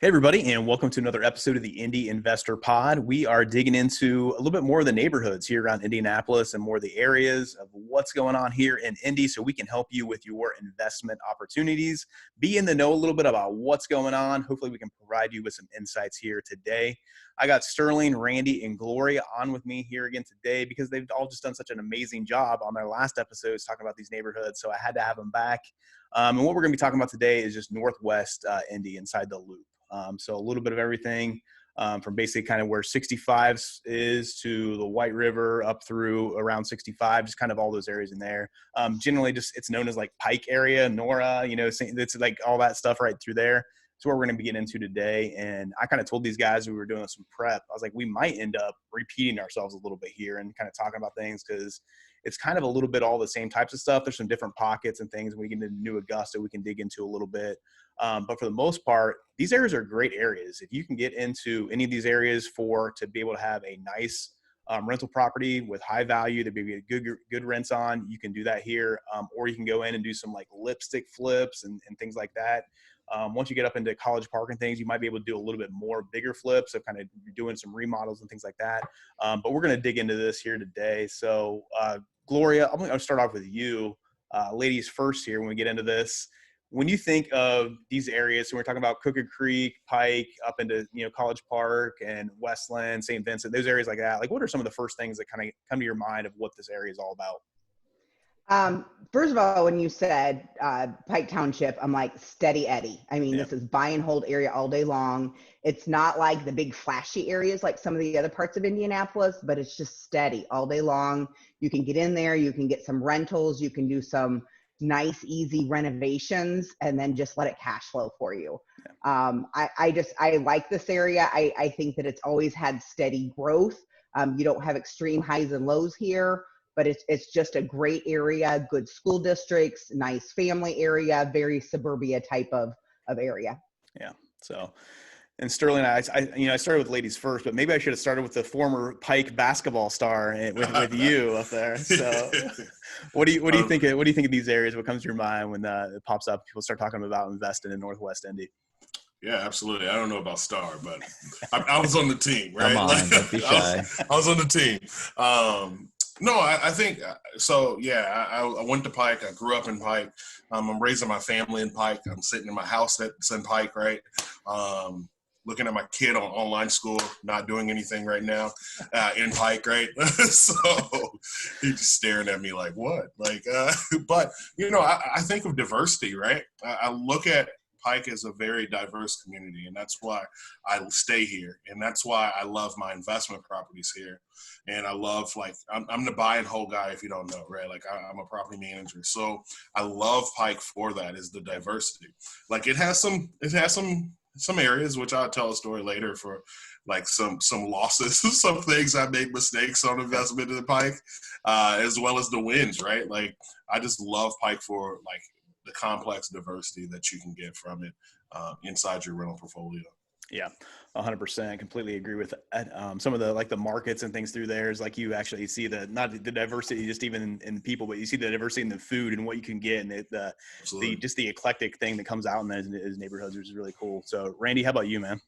Hey, everybody, and welcome to another episode of the Indy Investor Pod. We are digging into a little bit more of the neighborhoods here around Indianapolis and more of the areas of what's going on here in Indy so we can help you with your investment opportunities. Be in the know a little bit about what's going on. Hopefully, we can provide you with some insights here today. I got Sterling, Randy, and Gloria on with me here again today because they've all just done such an amazing job on their last episodes talking about these neighborhoods, so I had to have them back. And what we're going to be talking about today is just Northwest Indy inside the loop. So a little bit of everything from basically kind of where 65 is to the White River up through around 65, just kind of all those areas in there. Generally just it's known as like Pike area, Nora, it's like all that stuff right through there. It's what we're going to be getting into today. And I kind of told these guys we were doing some prep. I was like, we might end up repeating ourselves a little bit here and kind of talking about things because it's kind of a little bit all the same types of stuff. There's some different pockets and things. When we get into New Augusta, we can dig into a little bit. But for the most part, these areas are great areas. If you can get into any of these areas to be able to have a nice rental property with high value that maybe good rents on, you can do that here. Or you can go in and do some like lipstick flips and things like that. Once you get up into College Park and things, you might be able to do a little bit more bigger flips of kind of doing some remodels and things like that. But we're going to dig into this here today. So Gloria, I'm going to start off with you. Ladies first here when we get into this. When you think of these areas, so we're talking about Crooked Creek, Pike, up into College Park and Westland, St. Vincent, those areas like that, like what are some of the first things that kind of come to your mind of what this area is all about? First of all, when you said Pike Township, I'm like steady Eddie. I mean, Yep. This is buy and hold area all day long. It's not like the big flashy areas like some of the other parts of Indianapolis, but it's just steady all day long. You can get in there, you can get some rentals, you can do some nice, easy renovations, and then just let it cash flow for you. Yeah. I like this area. I think that it's always had steady growth. You don't have extreme highs and lows here. But it's just a great area, good school districts, nice family area, very suburbia type of area. Yeah. So, and Sterling, I started with ladies first, but maybe I should have started with the former Pike basketball star with you up there. So, what do you think? What do you think of these areas? What comes to your mind when it pops up? People start talking about investing in Northwest Indy. Yeah, absolutely. I don't know about Star, but I was on the team, right? Come on, don't be shy. I was on the team. No, I think so. Yeah, I went to Pike. I grew up in Pike. I'm raising my family in Pike. I'm sitting in my house that's in Pike, right? Looking at my kid on online school, not doing anything right now in Pike, right? So he's just staring at me like, what? But, I think of diversity, right? I look at Pike is a very diverse community, and that's why I stay here, and that's why I love my investment properties here. And I love, I'm the buy and hold guy, if you don't know, right? I'm a property manager, so I love Pike for that, is the diversity. It has some areas, which I'll tell a story later, for some losses, some things I made mistakes on investment in the Pike, as well as the wins, right? I just love Pike for the complex diversity that you can get from it inside your rental portfolio. Yeah, 100%. Completely agree with that. Some of the markets and things through there is you actually see not the diversity just even in people, but you see the diversity in the food and what you can get, and the eclectic thing that comes out in those neighborhoods, which is really cool. So, Randy, how about you, man?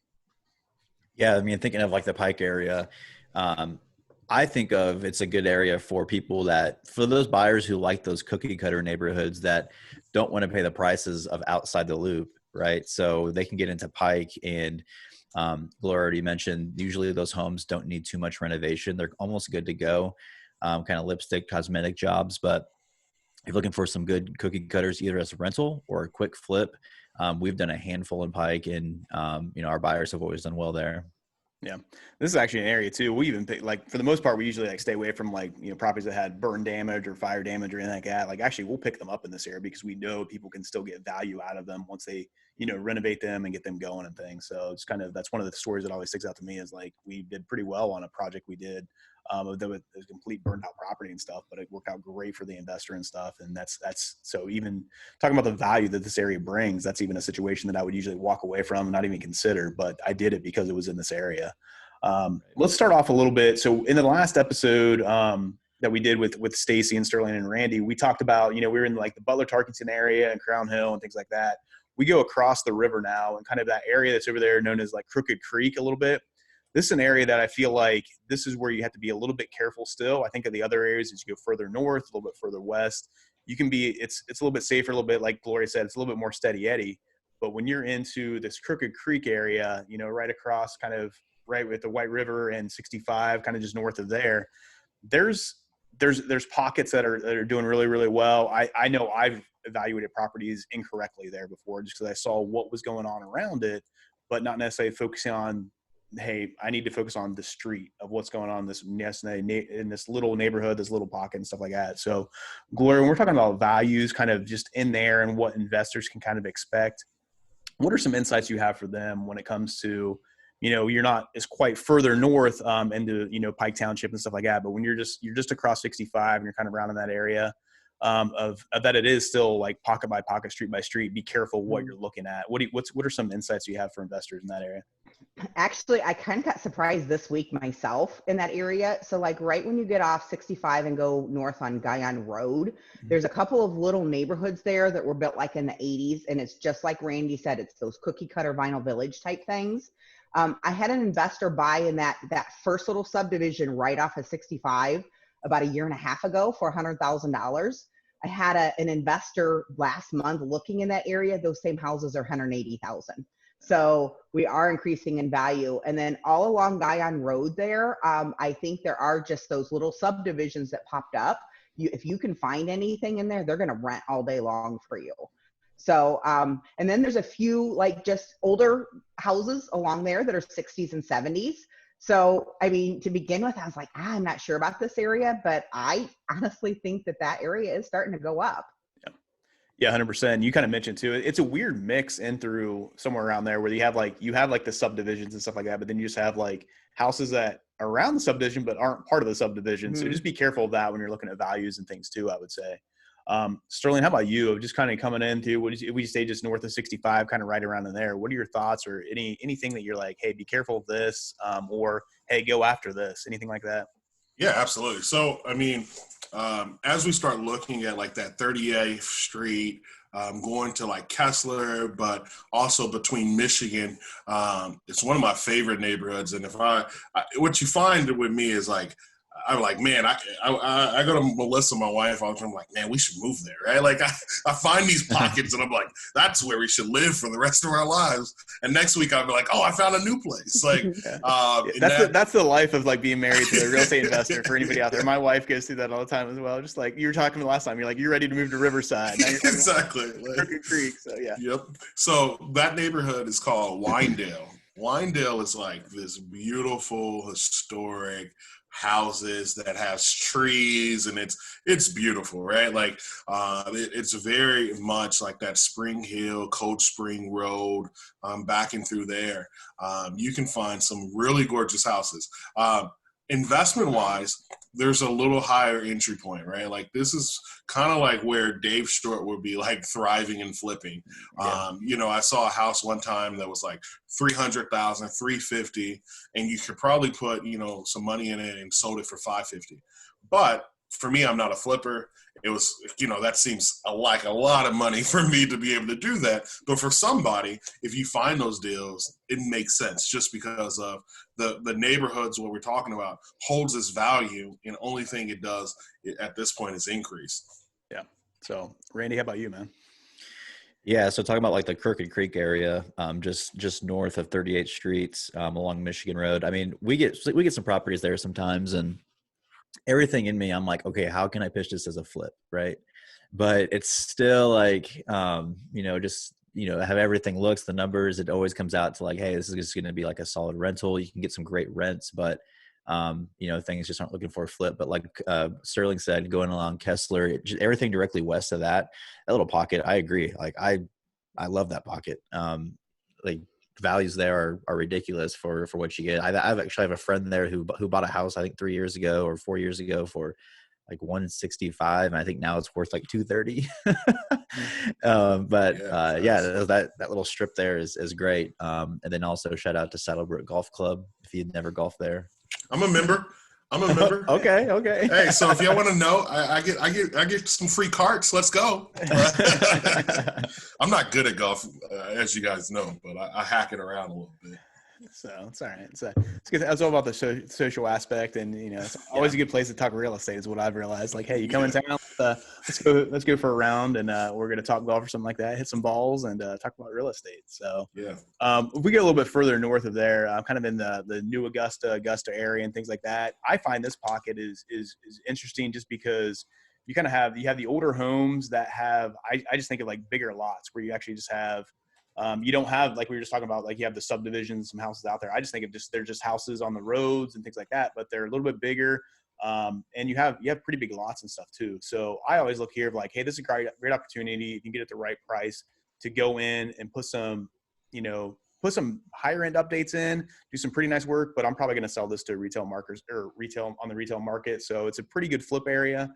Yeah, I mean, thinking of the Pike area, I think of it's a good area for those buyers who like those cookie cutter neighborhoods that don't want to pay the prices of outside the loop, right? So they can get into Pike, and Gloria already mentioned, usually those homes don't need too much renovation. They're almost good to go, kind of lipstick, cosmetic jobs. But if you're looking for some good cookie cutters, either as a rental or a quick flip, we've done a handful in Pike, and our buyers have always done well there. Yeah, this is actually an area too. We even pick, for the most part, we usually stay away from properties that had burn damage or fire damage or anything like that. Actually, we'll pick them up in this area because we know people can still get value out of them once they renovate them and get them going and things. So it's that's one of the stories that always sticks out to me is we did pretty well on a project we did with a complete burned out property and stuff, but it worked out great for the investor and stuff. And that's so even talking about the value that this area brings, that's even a situation that I would usually walk away from and not even consider, but I did it because it was in this area. Let's start off a little bit. So in the last episode that we did with Stacy and Sterling and Randy, we talked about, we were in the Butler Tarkington area and Crown Hill and things like that. we go across the river now, and kind of that area that's over there known as like Crooked Creek a little bit. This is an area that I feel like this is where you have to be a little bit careful still. I think of the other areas as you go further north, a little bit further west, you can be, it's a little bit safer, a little bit like Gloria said, it's a little bit more steady Eddie. But when you're into this Crooked Creek area, you know, right across kind of right with the White River and 65, kind of just north of there, there's pockets that are doing really, really well. I know I've evaluated properties incorrectly there before just because I saw what was going on around it, but not necessarily focusing on, hey, I need to focus on the street of what's going on in this little neighborhood, this little pocket and stuff like that. So Gloria, when we're talking about values kind of just in there and what investors can kind of expect, what are some insights you have for them when it comes to, you know, you're not as quite further north into, you know, Pike Township and stuff like that, but when you're just across 65 and you're kind of around in that area of that, it is still like pocket by pocket, street by street. Be careful what you're looking at. What are some insights you have for investors in that area? Actually, I kind of got surprised this week myself in that area. So like right when you get off 65 and go north on Guyon Road, there's a couple of little neighborhoods there that were built like in the 80s. And it's just like Randy said, it's those cookie cutter vinyl village type things. I had an investor buy in that first little subdivision right off of 65 about a year and a half ago for $100,000. I had an investor last month looking in that area. Those same houses are $180,000. So we are increasing in value. And then all along Guyon Road there, I think there are just those little subdivisions that popped up. If you can find anything in there, they're going to rent all day long for you. So, and then there's a few like just older houses along there that are 60s and 70s. So, I mean, to begin with, I was like, I'm not sure about this area, but I honestly think that area is starting to go up. Yeah, 100%. You kind of mentioned too, it's a weird mix in through somewhere around there where you have like the subdivisions and stuff like that, but then you just have like houses that are around the subdivision but aren't part of the subdivision. So just be careful of that when you're looking at values and things too, I would say. Sterling, how about you? Just kind of coming into, we stay just north of 65, kind of right around in there. What are your thoughts or anything that you're like, hey, be careful of this, or hey, go after this, anything like that? Yeah, absolutely. So, I mean, as we start looking at like that 38th Street, going to like Kessler, but also between Michigan, it's one of my favorite neighborhoods. And what you find with me is like, I'm like, man, I go to Melissa, my wife, all the time. I'm like, man, we should move there, right? Like I find these pockets and I'm like, that's where we should live for the rest of our lives. And next week I'll be like, oh, I found a new place. Like that's the life of like being married to a real estate investor for anybody out there. My wife goes through that all the time as well. Just like you were talking last time, you're like, you're ready to move to Riverside. Now you're exactly. Crooked Creek. So yeah. Yep. So that neighborhood is called Winedale. Winedale is like this beautiful, historic houses that has trees, and it's beautiful, right? Like it's very much like that Spring Hill, Cold Spring Road, backing through there. You can find some really gorgeous houses. Investment wise, there's a little higher entry point, right? Like this is kind of like where Dave Short would be like thriving and flipping. Yeah. You know, I saw a house one time that was like 300,000, 350, and you could probably put, you know, some money in it and sold it for 550. But for me, I'm not a flipper. It was, you know, that seems like a lot of money for me to be able to do that. But for somebody, if you find those deals, it makes sense just because of the neighborhoods, what we're talking about, holds its value. And the only thing it does at this point is increase. Yeah. So Randy, how about you, man? Yeah, so talking about like the Crooked Creek area, just north of 38th Street, along Michigan Road. I mean, we get some properties there sometimes, and everything in me, I'm like, okay, how can I pitch this as a flip, right? But it's still like, you know, just, you know, have everything looks, the numbers, it always comes out to like, hey, this is just going to be like a solid rental. You can get some great rents, but, you know, things just aren't looking for a flip. But like Sterling said, going along Kessler, everything directly west of that little pocket, I agree. Like I love that pocket. Like values there are ridiculous for what you get. I've actually have a friend there who bought a house, I think 3 years ago or 4 years ago for like 165, and I think now it's worth like 230. That little strip there is great. And then also shout out to Saddlebrook Golf Club if you'd never golfed there. I'm a member. I'm a member. Okay. Hey, so if y'all want to know, I get some free carts. Let's go. I'm not good at golf, as you guys know, but I hack it around a little bit. So it's all right. So it's good. It's all about the social aspect, and it's always a good place to talk real estate. Is what I've realized. Like, hey, you come in town, let's go for a round, and we're gonna talk golf or something like that. Hit some balls and talk about real estate. So yeah, if we get a little bit further north of there, kind of in the new Augusta area and things like that, I find this pocket is interesting just because you kind of have the older homes that have. I just think of like bigger lots where you actually just have. You don't have, like we were just talking about, like you have the subdivisions, some houses out there. I just think of they're just houses on the roads and things like that, but they're a little bit bigger. And you have pretty big lots and stuff too. So I always look here of like, hey, this is a great opportunity. You can get it at the right price to go in and put some higher end updates in, do some pretty nice work, but I'm probably going to sell this to retail markets or retail on the retail market. So it's a pretty good flip area.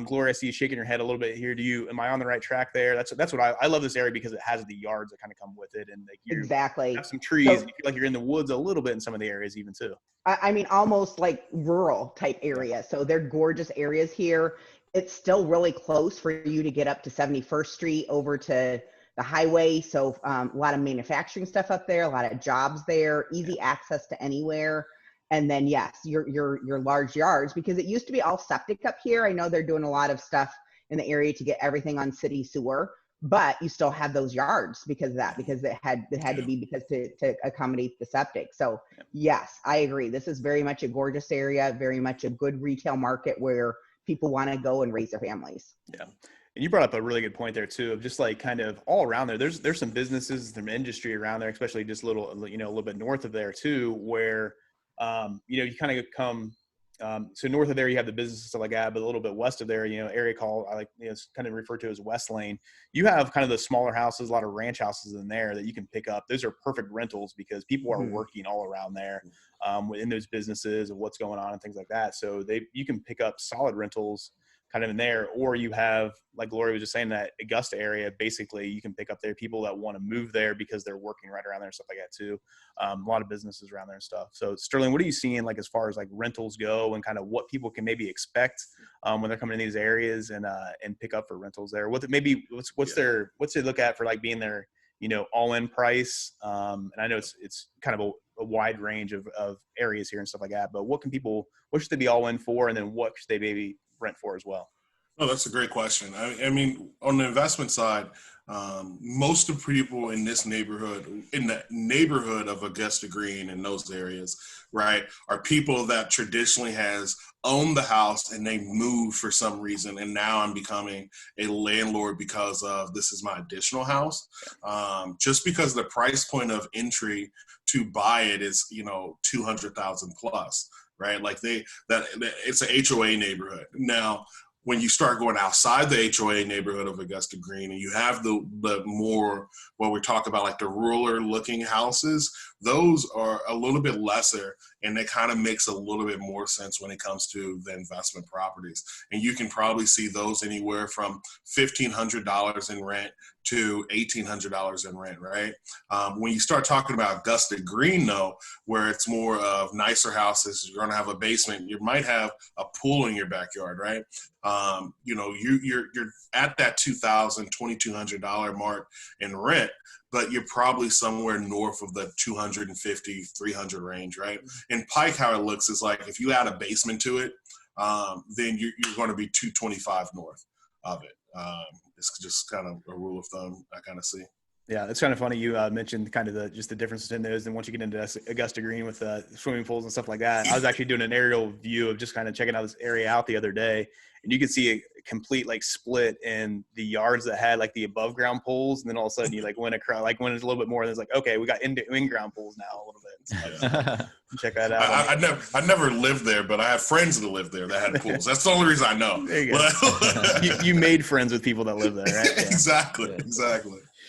Gloria, I see you shaking your head a little bit here. Am I on the right track there? That's what I love this area because it has the yards that kind of come with it, and like you exactly have some trees. And you feel like you're in the woods a little bit in some of the areas even too. I mean, almost like rural type area. So they're gorgeous areas here. It's still really close for you to get up to 71st Street over to the highway. So a lot of manufacturing stuff up there, a lot of jobs there, easy access to anywhere. And then, yes, your large yards, because it used to be all septic up here. I know they're doing a lot of stuff in the area to get everything on city sewer, but you still have those yards because of that, because it had to be because to accommodate the septic. So yes, I agree. This is very much a gorgeous area, very much a good retail market where people want to go and raise their families. Yeah. And you brought up a really good point there too, of just like kind of all around there. There's some businesses, some industry around there, especially just a little bit north of there too, where you kind of come, so north of there, you have the business and stuff like that, but a little bit west of there, area called, it's kind of referred to as West Lane. You have kind of the smaller houses, a lot of ranch houses in there that you can pick up. Those are perfect rentals because people are working all around there, within those businesses and what's going on and things like that. So you can pick up solid rentals kind of in there, or you have, like Gloria was just saying, that Augusta area, basically you can pick up there people that want to move there because they're working right around there and stuff like that too. A lot of businesses around there and stuff. So Sterling, what are you seeing like as far as like rentals go and kind of what people can maybe expect when they're coming to these areas and pick up for rentals there? What's they look at for like being their all in price? And I know it's kind of a wide range of areas here and stuff like that, but what should they be all in for, and then what should they maybe rent for as well? Oh, that's a great question. I mean, on the investment side, most of the people in this neighborhood, in the neighborhood of Augusta Green and those areas, right, are people that traditionally has owned the house and they moved for some reason. And now I'm becoming a landlord because of this is my additional house. Just because the price point of entry to buy it is, 200,000 plus, right? Like it's an HOA neighborhood. Now, when you start going outside the HOA neighborhood of Augusta Green and you have the more, what we talk about, like the rural looking houses, those are a little bit lesser, and they kind of makes a little bit more sense when it comes to the investment properties. And you can probably see those anywhere from $1,500 in rent to $1,800 in rent, right? When you start talking about Augusta Green, though, where it's more of nicer houses, you're going to have a basement, you might have a pool in your backyard, right? You're at that $2,000, $2,200 mark in rent, but you're probably somewhere north of the 250, 300 range, right? In Pike, how it looks is like if you add a basement to it, then you're going to be 225 north of it. It's just kind of a rule of thumb I kind of see. Yeah, it's kind of funny. You mentioned kind of the differences in those. And once you get into Augusta Green with swimming pools and stuff like that, I was actually doing an aerial view of just kind of checking out this area out the other day. And you could see a complete like split in the yards that had like the above ground pools. And then all of a sudden you like went across, like when it's a little bit more, there's like, okay, we got in-ground pools now a little bit. So, check that out. I never lived there, but I have friends that live there that had pools. That's the only reason I know. There you go. you made friends with people that live there, right? Yeah. Exactly.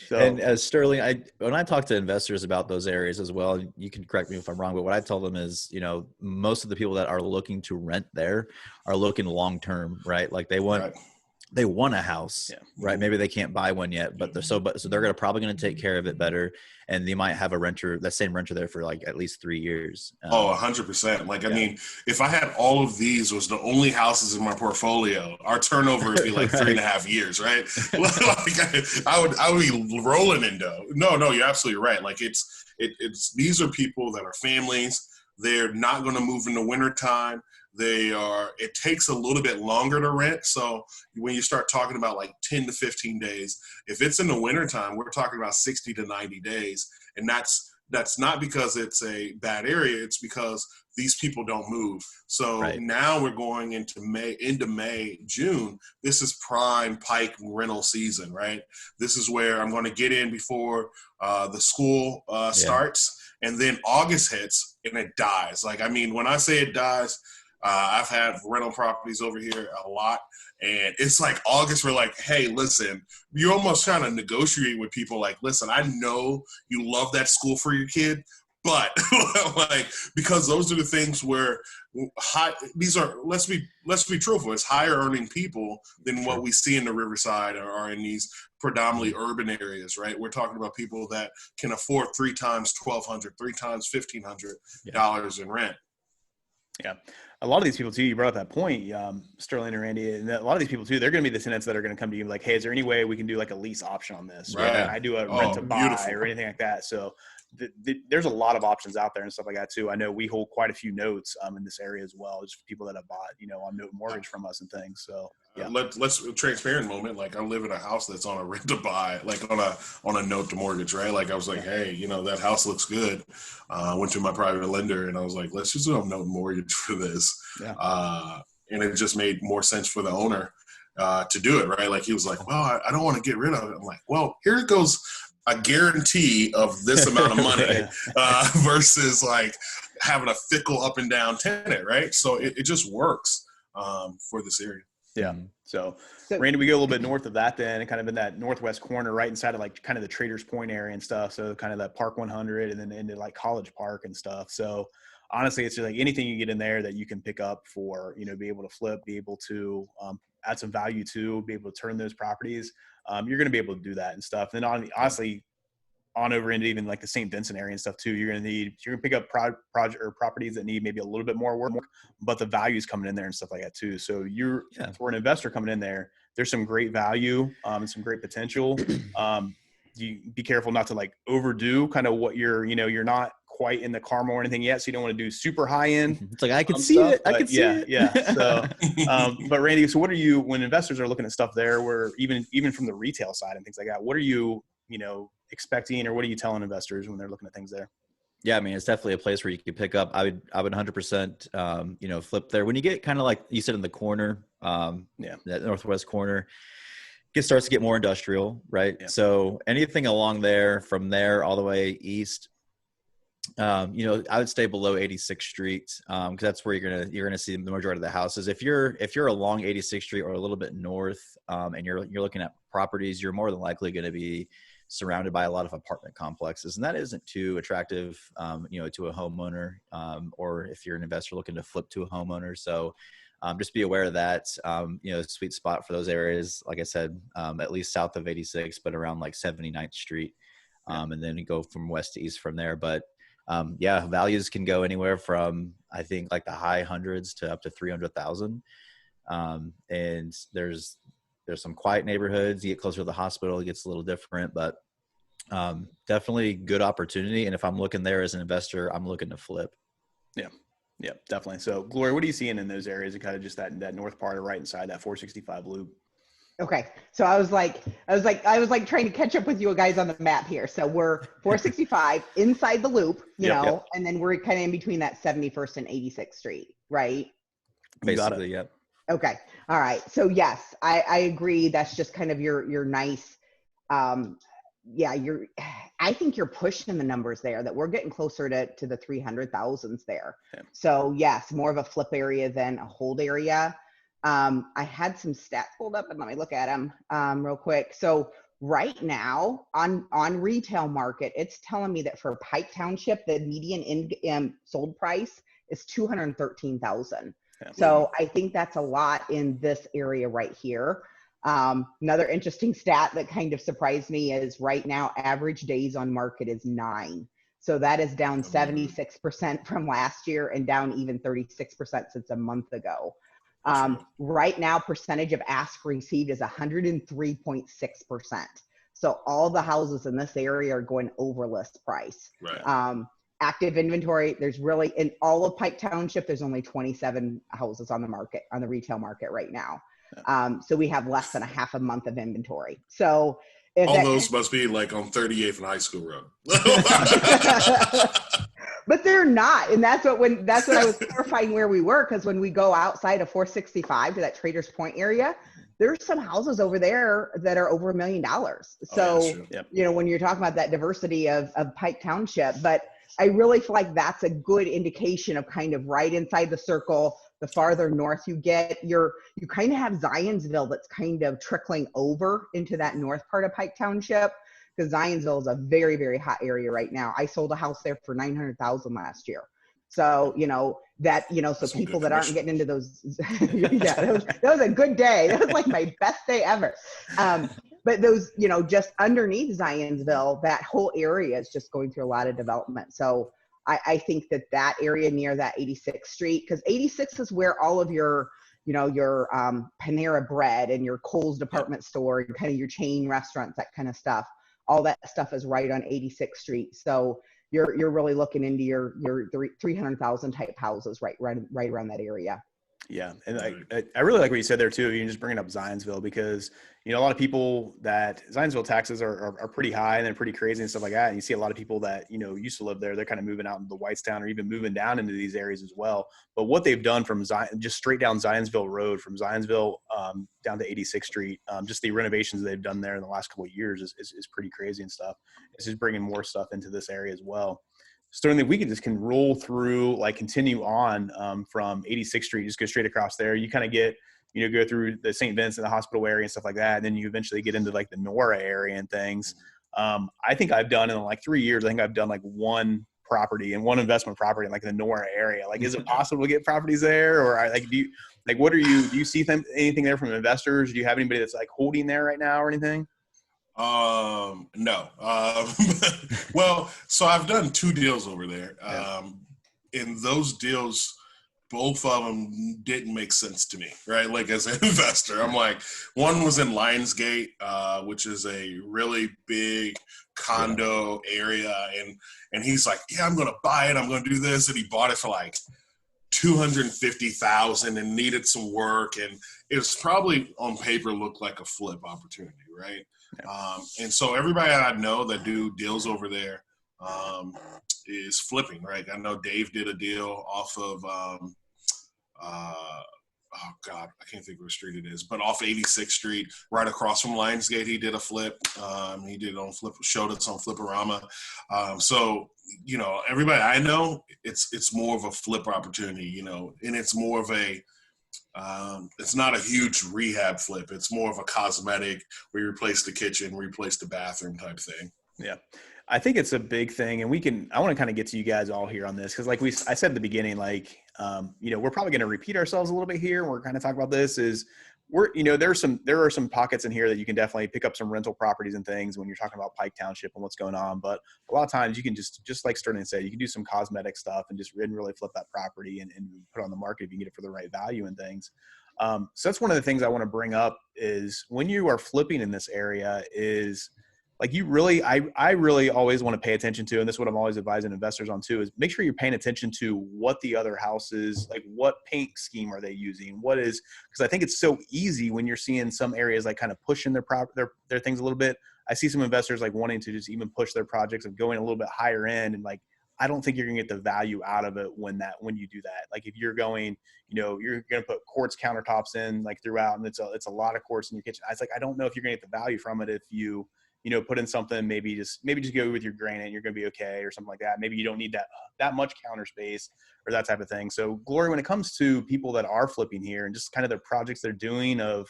So, and Sterling, when I talk to investors about those areas as well, you can correct me if I'm wrong, but what I tell them is, most of the people that are looking to rent there are looking long-term, right? Like they want they want a house, right? Maybe they can't buy one yet, but so they're probably going to take care of it better. And they might have that same renter there for like at least 3 years. 100%. Like, I mean, if I had all of these was the only houses in my portfolio, our turnover would be like right. 3.5 years, right? Like I would be rolling in dough. No, you're absolutely right. Like it's these are people that are families. They're not going to move in the wintertime. It takes a little bit longer to rent. So when you start talking about like 10 to 15 days, if it's in the wintertime, we're talking about 60 to 90 days. And that's not because it's a bad area. It's because these people don't move. So now we're going into May, June. This is prime Pike rental season, right? This is where I'm going to get in before the school starts. And then August hits and it dies. Like, I mean, when I say it dies, I've had rental properties over here a lot, and it's like August, we're like, hey, listen, you're almost trying to negotiate with people like, listen, I know you love that school for your kid, but like, because those are the things where let's be truthful, it's higher earning people than what we see in the Riverside or in these predominantly urban areas, right? We're talking about people that can afford 3 times $1,200, 3 times $1,500 in rent. Yeah. A lot of these people too, you brought up that point, Sterling and Randy, and a lot of these people too, they're going to be the tenants that are going to come to you like, hey, is there any way we can do like a lease option on this? Right. I do a rent to buy or anything like that. So there's a lot of options out there and stuff like that too. I know we hold quite a few notes in this area as well, just for people that have bought, on note mortgage from us and things. So yeah. Let's transparent moment. Like, I live in a house that's on a rent to buy, like on a note to mortgage, right? Like, I was like, hey, that house looks good. Went to my private lender and I was like, let's just do a note mortgage for this. Yeah. And it just made more sense for the owner to do it, right? Like, he was like, well, I don't want to get rid of it. I'm like, well, here it goes. A guarantee of this amount of money versus like having a fickle up and down tenant, right? So it just works for this area. Yeah. So Randy, we go a little bit north of that then, and kind of in that northwest corner, right inside of like kind of the Traders Point area and stuff. So kind of that Park 100 and then into like College Park and stuff. So honestly, it's just like anything you get in there that you can pick up for, be able to flip, be able to add some value to, be able to turn those properties. You're going to be able to do that and stuff. And honestly, on over into even like the St. Vincent area and stuff too, you're going to pick up project or properties that need maybe a little bit more work, but the value is coming in there and stuff like that too. So for an investor coming in there, there's some great value and some great potential. You be careful not to like overdo kind of what you're not quite in the Carmel or anything yet. So you don't want to do super high end. It's like, I can see it. I can see it. Yeah. So, but Randy, so what are you, when investors are looking at stuff there, where even from the retail side and things like that, what are you, expecting, or what are you telling investors when they're looking at things there? Yeah, I mean, it's definitely a place where you can pick up. I would 100%, flip there. When you get kind of like you said in the corner, that northwest corner, it starts to get more industrial, right? Yeah. So anything along there, from there all the way east, I would stay below 86th Street because that's where you're gonna see the majority of the houses. If you're along 86th Street or a little bit north, and you're looking at properties, you're more than likely going to be surrounded by a lot of apartment complexes, and that isn't too attractive, to a homeowner, or if you're an investor looking to flip to a homeowner. So just be aware of that. Sweet spot for those areas, like I said, at least south of 86, but around like 79th Street, and then you go from west to east from there. But values can go anywhere from, I think, like the high hundreds to up to 300,000. And there's some quiet neighborhoods. You get closer to the hospital, it gets a little different, but definitely good opportunity. And if I'm looking there as an investor, I'm looking to flip. Yeah, definitely. So Gloria, what are you seeing in those areas and kind of just that north part of right inside that 465 loop? Okay. So I was like trying to catch up with you guys on the map here. So we're 465 inside the loop, and then we're kind of in between that 71st and 86th Street, right? Basically, yep. Okay. All right. So yes, I agree. That's just kind of your nice, I think you're pushing the numbers there, that we're getting closer to the 300,000s there. Yeah. So yes, more of a flip area than a hold area. I had some stats pulled up and let me look at them real quick. So right now on retail market, it's telling me that for Pike Township, the median sold price is 213,000. So I think that's a lot in this area right here. Another interesting stat that kind of surprised me is right now, average days on market is 9. So that is down 76% from last year and down even 36% since a month ago. Right now, percentage of ask received is 103.6%. So all the houses in this area are going over list price. Right. Active inventory, there's really, in all of Pike Township, there's only 27 houses on the market, on the retail market right now. So we have less than a half a month of inventory. So if all those must be like on 38th and High School Road. But they're not. And that's what I was clarifying where we were, because when we go outside of 465 to that Traders Point area, there's some houses over there that are over $1 million. So, you know, when you're talking about that diversity of Pike Township, but I really feel like that's a good indication of kind of right inside the circle. The farther north you get, you kind of have Zionsville that's kind of trickling over into that north part of Pike Township, because Zionsville is a very, very hot area right now. I sold a house there for $900,000 last year. So, you know, that, you know, so that's people that aren't getting into those, yeah, that was a good day. That was like my best day ever. But those, you know, just underneath Zionsville, that whole area is just going through a lot of development. So I think that area near that 86th Street, because 86 is where all of your, you know, your Panera Bread and your Kohl's department store and kind of your chain restaurants, that kind of stuff, all that stuff is right on 86th Street. So you're really looking into your 300,000 type houses right around that area. Yeah. And I really like what you said there too. You just bringing up Zionsville, because, you know, a lot of people that Zionsville taxes are pretty high and they're pretty crazy and stuff like that. And you see a lot of people that, you know, used to live there, they're kind of moving out into Whitestown or even moving down into these areas as well. But what they've done from just straight down Zionsville Road, from Zionsville down to 86th Street, just the renovations they've done there in the last couple of years is pretty crazy and stuff. It's just bringing more stuff into this area as well. Certainly we can roll through, like continue on from 86th Street, just go straight across there. You kind of get, you know, go through the St. Vincent, the hospital area and stuff like that. And then you eventually get into like the Nora area and things. I think I've done in like 3 years, I think I've done like one property and one investment property in like the Nora area. Like, is it possible to get properties there? Or like, do you see anything there from investors? Do you have anybody that's like holding there right now or anything? No. Well, so I've done 2 deals over there. In those deals, both of them didn't make sense to me, right? Like as an investor, I'm like, one was in Lionsgate, which is a really big condo area. And he's like, yeah, I'm going to buy it. I'm going to do this. And he bought it for like $250,000 and needed some work. And it was probably on paper looked like a flip opportunity, right? And so everybody I know that do deals over there is flipping, right? I know Dave did a deal off of, oh God, I can't think of what street it is, but off 86th Street, right across from Lionsgate, he did a flip. He did it on Flip, showed us on Fliporama. So, you know, everybody I know, it's more of a flip opportunity, you know, and it's more of a, it's not a huge rehab flip. It's more of a cosmetic where you replace the kitchen, replace the bathroom type thing. Yeah. I think it's a big thing, and I want to kind of get to you guys all here on this, because like I said at the beginning, like, you know, we're probably going to repeat ourselves a little bit here. And we're kind of talking about this is you know, there are some pockets in here that you can definitely pick up some rental properties and things when you're talking about Pike Township and what's going on. But a lot of times you can just like Sterling said, you can do some cosmetic stuff and just really flip that property and put it on the market if you can get it for the right value and things. So that's one of the things I want to bring up is when you are flipping in this area is like I really always want to pay attention to, and this is what I'm always advising investors on too, is make sure you're paying attention to what the other houses, like what paint scheme are they using? Because I think it's so easy when you're seeing some areas like kind of pushing their things a little bit. I see some investors like wanting to just even push their projects of going a little bit higher end, and like I don't think you're gonna get the value out of it when you do that. Like if you're going, you know, you're gonna put quartz countertops in like throughout, and it's a lot of quartz in your kitchen. I was like, I don't know if you're gonna get the value from it if you know, put in something, maybe just go with your granite and you're going to be okay or something like that. Maybe you don't need that much counter space or that type of thing. So Gloria, when it comes to people that are flipping here and just kind of their projects they're doing of,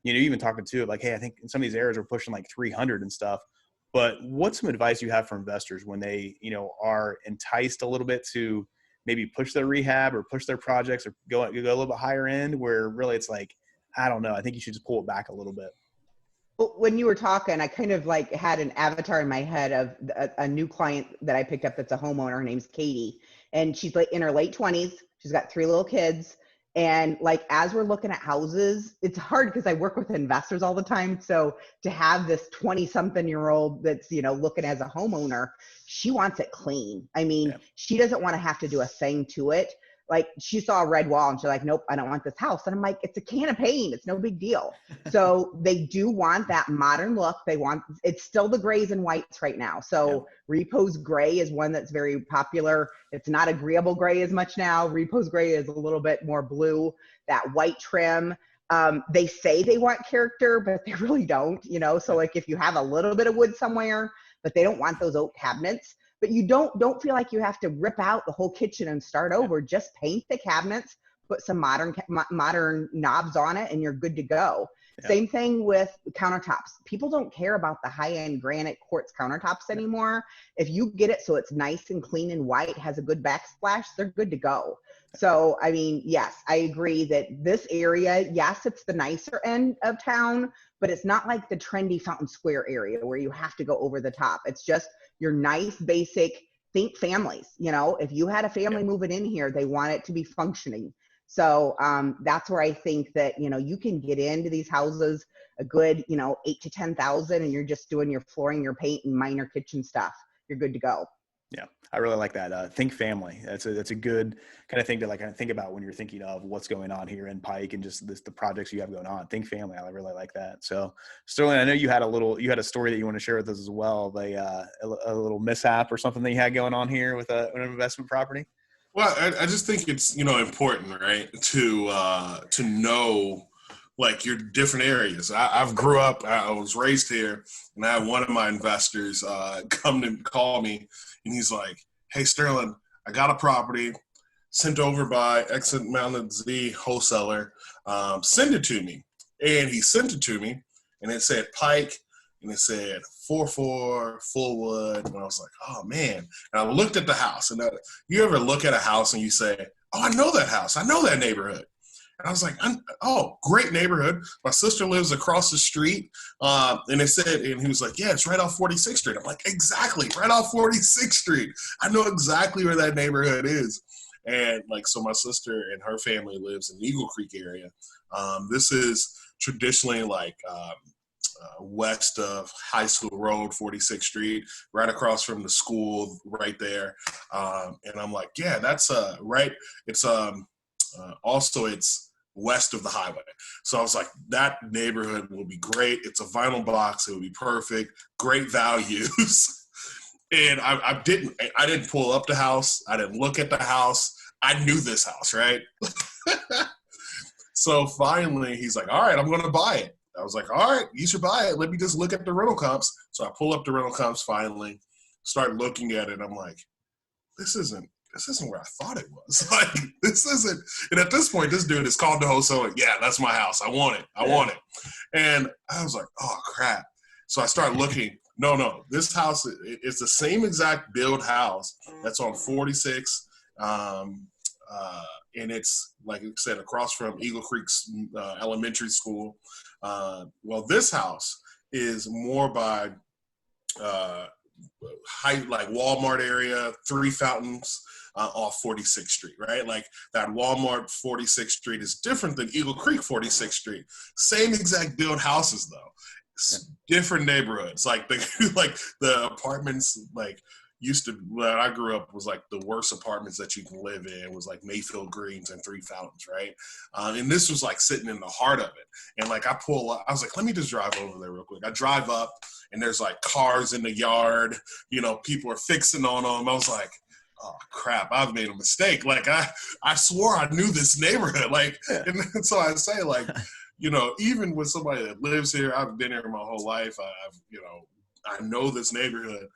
you know, even talking to it, like, hey, I think in some of these areas we're pushing like 300 and stuff, but what's some advice you have for investors when they, you know, are enticed a little bit to maybe push their rehab or push their projects or go a little bit higher end where really it's like, I don't know. I think you should just pull it back a little bit. When you were talking, I kind of like had an avatar in my head of a new client that I picked up that's a homeowner. Her name's Katie, and she's like in her late 20s. She's got 3 little kids. And like, as we're looking at houses, it's hard because I work with investors all the time. So to have this 20-something-year-old that's, you know, looking as a homeowner, she wants it clean. I mean, she doesn't want to have to do a thing to it. Like, she saw a red wall and she's like, nope, I don't want this house. And I'm like, it's a can of paint. It's no big deal. So they do want that modern look. It's still the grays and whites right now. So Repose gray is one that's very popular. It's not agreeable gray as much now. Repose gray is a little bit more blue, that white trim. They say they want character, but they really don't, you know? So like, if you have a little bit of wood somewhere, but they don't want those oak cabinets. But you don't feel like you have to rip out the whole kitchen and start over. Just paint the cabinets, put some modern knobs on it, and you're good to go. Yeah. Same thing with countertops. People don't care about the high-end granite quartz countertops anymore. If you get it so it's nice and clean and white, has a good backsplash, they're good to go. So, I mean, yes, I agree that this area, yes, it's the nicer end of town, but it's not like the trendy Fountain Square area where you have to go over the top. It's just your nice, basic, think families. You know, if you had a family moving in here, they want it to be functioning. So that's where I think that, you know, you can get into these houses a good, you know, 8 to 10,000, and you're just doing your flooring, your paint, and minor kitchen stuff. You're good to go. Yeah, I really like that. Think family. That's a good kind of thing to like kind of think about when you're thinking of what's going on here in Pike and just the projects you have going on. Think family. I really like that. So Sterling, I know you had a story that you want to share with us as well. A little mishap or something that you had going on here with an investment property. Well, I just think it's, you know, important, right, to know like your different areas. I've grew up, I was raised here, and I had one of my investors come to call me, and he's like, hey, Sterling, I got a property sent over by X amount of Z wholesaler. Send it to me. And he sent it to me, and it said Pike, and it said 4-4, full wood. And I was like, oh, man. And I looked at the house. And you ever look at a house and you say, oh, I know that house. I know that neighborhood. And I was like, oh, great neighborhood. My sister lives across the street. And it said, and he was like, yeah, it's right off 46th Street. I'm like, exactly, right off 46th Street. I know exactly where that neighborhood is. And like, so my sister and her family lives in the Eagle Creek area. This is traditionally like west of High School Road, 46th Street, right across from the school right there. And I'm like, yeah, that's right. It's also it's west of the highway. So I was like, that neighborhood will be great. It's a vinyl box. It would be perfect. Great values. And I didn't pull up the house. I didn't look at the house. I knew this house, right? So finally he's like, all right, I'm going to buy it. I was like, all right, you should buy it. Let me just look at the rental comps. So I pull up the rental comps finally, start looking at it. I'm like, this isn't where I thought it was. Like, this isn't. And at this point, this dude is called the wholesaler. Yeah, that's my house. I want it. I want it. And I was like, oh, crap. So I start looking. No, this house is the same exact build house that's on 46. And it's, like I said, across from Eagle Creek's elementary school. Well, this house is more by height, like Walmart area, 3 fountains off 46th Street, right? Like that Walmart 46th Street is different than Eagle Creek 46th Street. Same exact build houses though. Different neighborhoods. Like the apartments, like used to, when I grew up, was like the worst apartments that you can live in was like Mayfield Greens and 3 Fountains, right? And this was like sitting in the heart of it. And like I pull up, I was like, let me just drive over there real quick. I drive up and there's like cars in the yard, you know, people are fixing on them. I was like, oh crap, I've made a mistake. Like I swore I knew this neighborhood. Like, and so I say like, you know, even with somebody that lives here, I've been here my whole life. I know this neighborhood.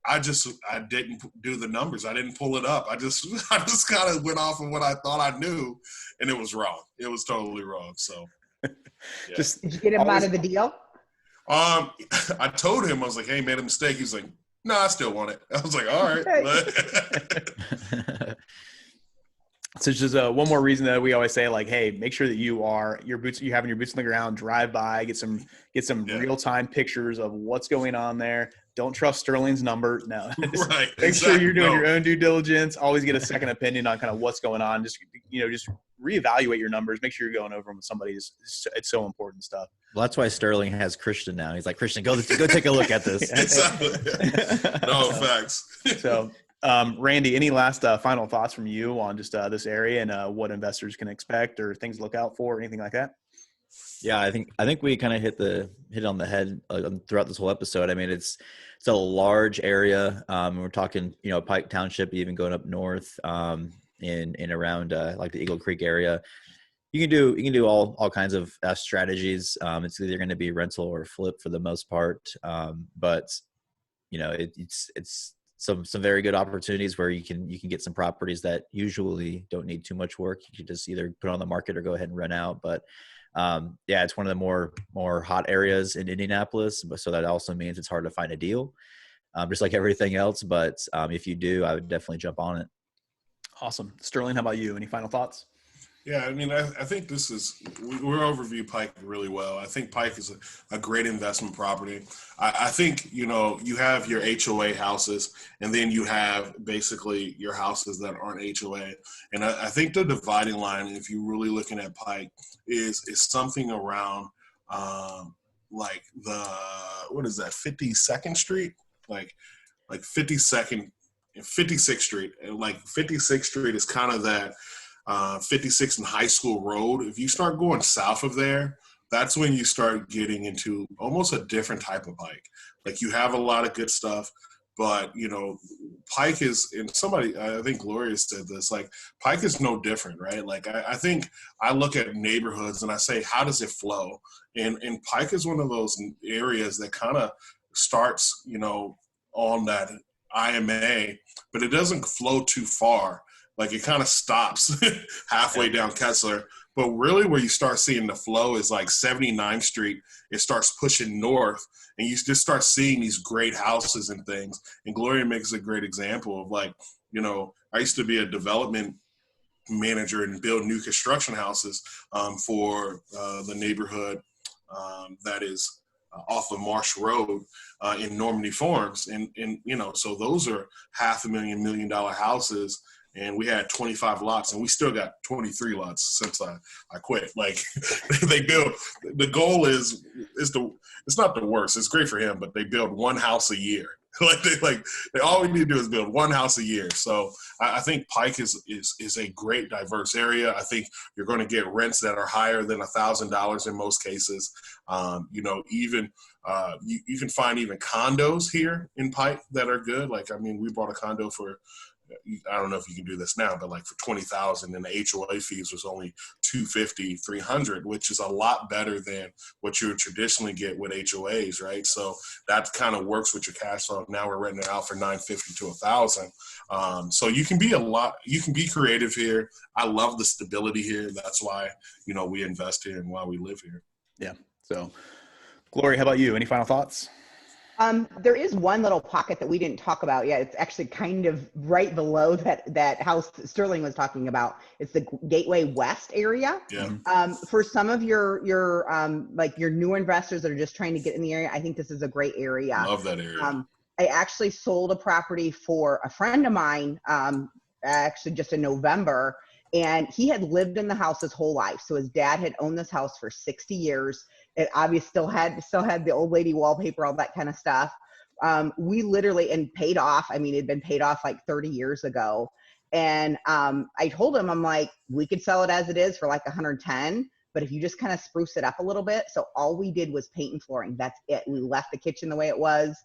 I didn't do the numbers. I didn't pull it up. I just kind of went off of what I thought I knew, and it was wrong. It was totally wrong. So, yeah. Did you get him out of the deal? I told him, I was like, hey, made a mistake. He was like, no, I still want it. I was like, all right. So it's just one more reason that we always say, like, hey, make sure that you having your boots on the ground, drive by, get some real time pictures of what's going on there. Don't trust Sterling's number. No, Right. Make sure you're doing your No. own due diligence. Always get a second opinion on kind of what's going on. Just reevaluate your numbers. Make sure you're going over them with somebody. It's so important stuff. Well, that's why Sterling has Christian now. He's like, Christian, go take a look at this. Exactly. No, facts. So, Randy, any last final thoughts from you on just this area and what investors can expect or things to look out for, or anything like that? Yeah, I think we kind of hit it on the head throughout this whole episode. I mean, it's a large area. We're talking, Pike Township, even going up north, in around like the Eagle Creek area. You can do all kinds of strategies. It's either going to be rental or flip for the most part. But it's some very good opportunities where you can get some properties that usually don't need too much work. You can just either put on the market or go ahead and rent out. But it's one of the more hot areas in Indianapolis. So that also means it's hard to find a deal, just like everything else. But if you do, I would definitely jump on it. Awesome. Sterling, how about you? Any final thoughts? Yeah, I mean, I think we're overview Pike really well. I think Pike is a great investment property. I think, you have your HOA houses, and then you have basically your houses that aren't HOA. And I think the dividing line, if you're really looking at Pike, is something around like what is that, 52nd Street? Like 52nd and 56th Street. And like 56th Street is kind of that 56 and High School Road. If you start going south of there, that's when you start getting into almost a different type of Pike. Like, you have a lot of good stuff, but Pike is, and I think Gloria said this, like, Pike is no different, right? Like, I think I look at neighborhoods and I say, how does it flow? And Pike is one of those areas that kind of starts, on that IMA, but it doesn't flow too far. Like, it kind of stops halfway down Kessler. But really where you start seeing the flow is like 79th Street. It starts pushing north, and you just start seeing these great houses and things. And Gloria makes a great example of, like, I used to be a development manager and build new construction houses for the neighborhood that is off of Marsh Road in Normandy Farms. And so those are $500,000, $1 million houses. And we had 25 lots, and we still got 23 lots since I quit. Like, they build, the goal is it's not the worst. It's great for him, but they build one house a year. They all we need to do is build one house a year. So I think Pike is a great diverse area. I think you're going to get rents that are higher than $1,000 in most cases. Even you can find even condos here in Pike that are good. Like, I mean, we bought a condo for, I don't know if you can do this now, but like for $20,000, and the HOA fees was only $250, $300, which is a lot better than what you would traditionally get with HOAs, right? So that kind of works with your cash flow. Now we're renting it out for $950 to $1,000. So you can be creative here. I love the stability here. That's why, we invest here and why we live here. Yeah. So, Gloria, how about you? Any final thoughts? There is one little pocket that we didn't talk about yet. It's actually kind of right below that house that Sterling was talking about. It's the Gateway West area. Yeah. For some of your like your new investors that are just trying to get in the area, I think this is a great area. Love that area. I actually sold a property for a friend of mine, actually just in November, and he had lived in the house his whole life. So his dad had owned this house for 60 years. It obviously still had the old lady wallpaper, all that kind of stuff. We literally, and paid off. I mean, it had been paid off like 30 years ago. And I told him, I'm like, we could sell it as it is for like 110, but if you just kind of spruce it up a little bit. So all we did was paint and flooring. That's it. We left the kitchen the way it was.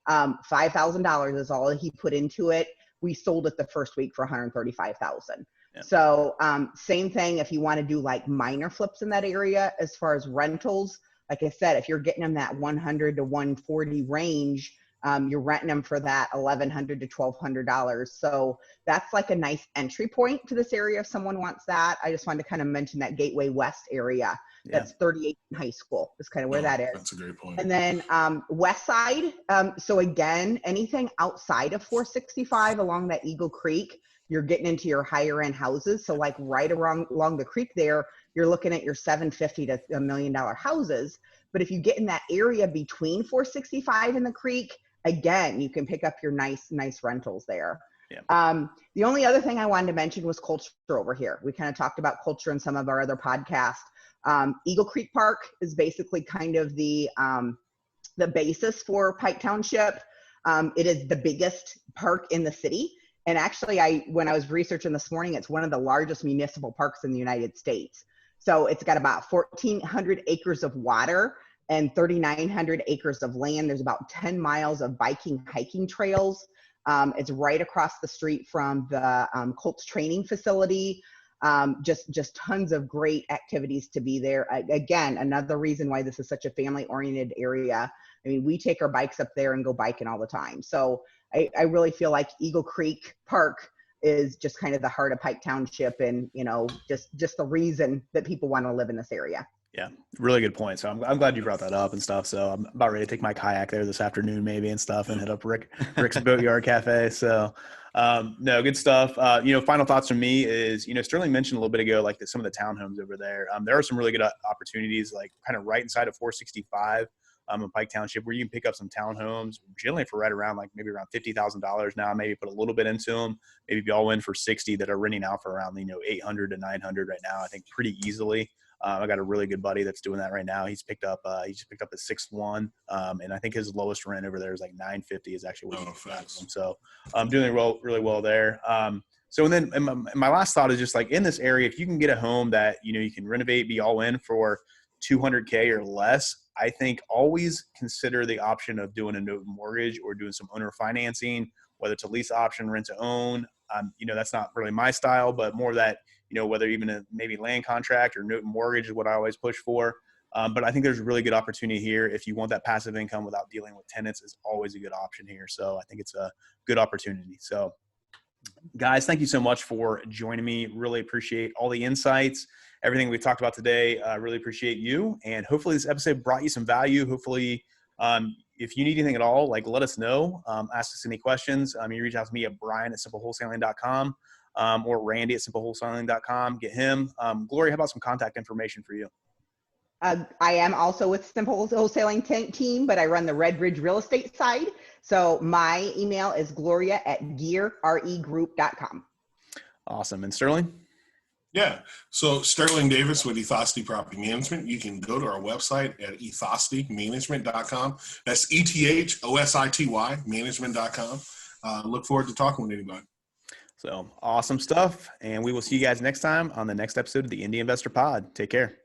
$5,000 is all he put into it. We sold it the first week for $135,000. Yeah. So same thing if you want to do like minor flips in that area as far as rentals. Like I said, if you're getting in that 100 to 140 range, You're renting them for that $1,100 to $1,200. So that's like a nice entry point to this area if someone wants that. I just wanted to kind of mention that Gateway West area. Yeah. That's 38 High School is kind of where that is. That's a great point. And then West Side. So again, anything outside of 465 along that Eagle Creek, you're getting into your higher end houses. So like right along the creek there, you're looking at your $750,000 to $1 million houses. But if you get in that area between 465 and the creek, again, you can pick up your nice rentals there. Yeah. The only other thing I wanted to mention was culture over here. We kind of talked about culture in some of our other podcasts. Eagle Creek Park is basically kind of the basis for Pike Township. It is the biggest park in the city. And actually, when I was researching this morning, it's one of the largest municipal parks in the United States. So it's got about 1,400 acres of water and 3,900 acres of land. There's about 10 miles of biking, hiking trails. It's right across the street from the Colts training facility. Just tons of great activities to be there. Again, another reason why this is such a family-oriented area. I mean, we take our bikes up there and go biking all the time. So I really feel like Eagle Creek Park is just kind of the heart of Pike Township, and just the reason that people want to live in this area. Yeah, really good point. So I'm glad you brought that up and stuff. So I'm about ready to take my kayak there this afternoon maybe and stuff and hit up Rick's Boatyard Cafe. So no, good stuff. Final thoughts from me is, Sterling mentioned a little bit ago, like some of the townhomes over there. There are some really good opportunities, like kind of right inside of 465 in Pike Township, where you can pick up some townhomes generally for right around maybe around $50,000 now, maybe put a little bit into them, maybe be all in for 60 that are renting out for around, 800 to 900 right now, I think pretty easily. I got a really good buddy that's doing that right now. He just picked up a 6-1, and I think his lowest rent over there is like $950 is actually what he's got. So I'm doing really well there. So and then my last thought is just like in this area, if you can get a home that you can renovate, be all in for $200K or less, I think always consider the option of doing a note mortgage or doing some owner financing, whether it's a lease option, rent to own. That's not really my style, but more that, whether even a maybe land contract or note mortgage is what I always push for. But I think there's a really good opportunity here. If you want that passive income without dealing with tenants, is always a good option here. So I think it's a good opportunity. So guys, thank you so much for joining me. Really appreciate all the insights, everything we talked about today. Really appreciate you. And hopefully this episode brought you some value. Hopefully, if you need anything at all, let us know. Ask us any questions. You reach out to me at brian@simplewholesaling.com or randy@simplewholesaling.com. Get him. Gloria, how about some contact information for you? I am also with Simple Wholesaling team, but I run the Red Ridge real estate side. So my email is gloria@gearregroup.com. Awesome. And Sterling? Yeah. So Sterling Davis with Ethosty Property Management. You can go to our website at ethostymanagement.com. That's ETHOSITY management.com. Look forward to talking with anybody. So awesome stuff. And we will see you guys next time on the next episode of the Indy Investor Pod. Take care.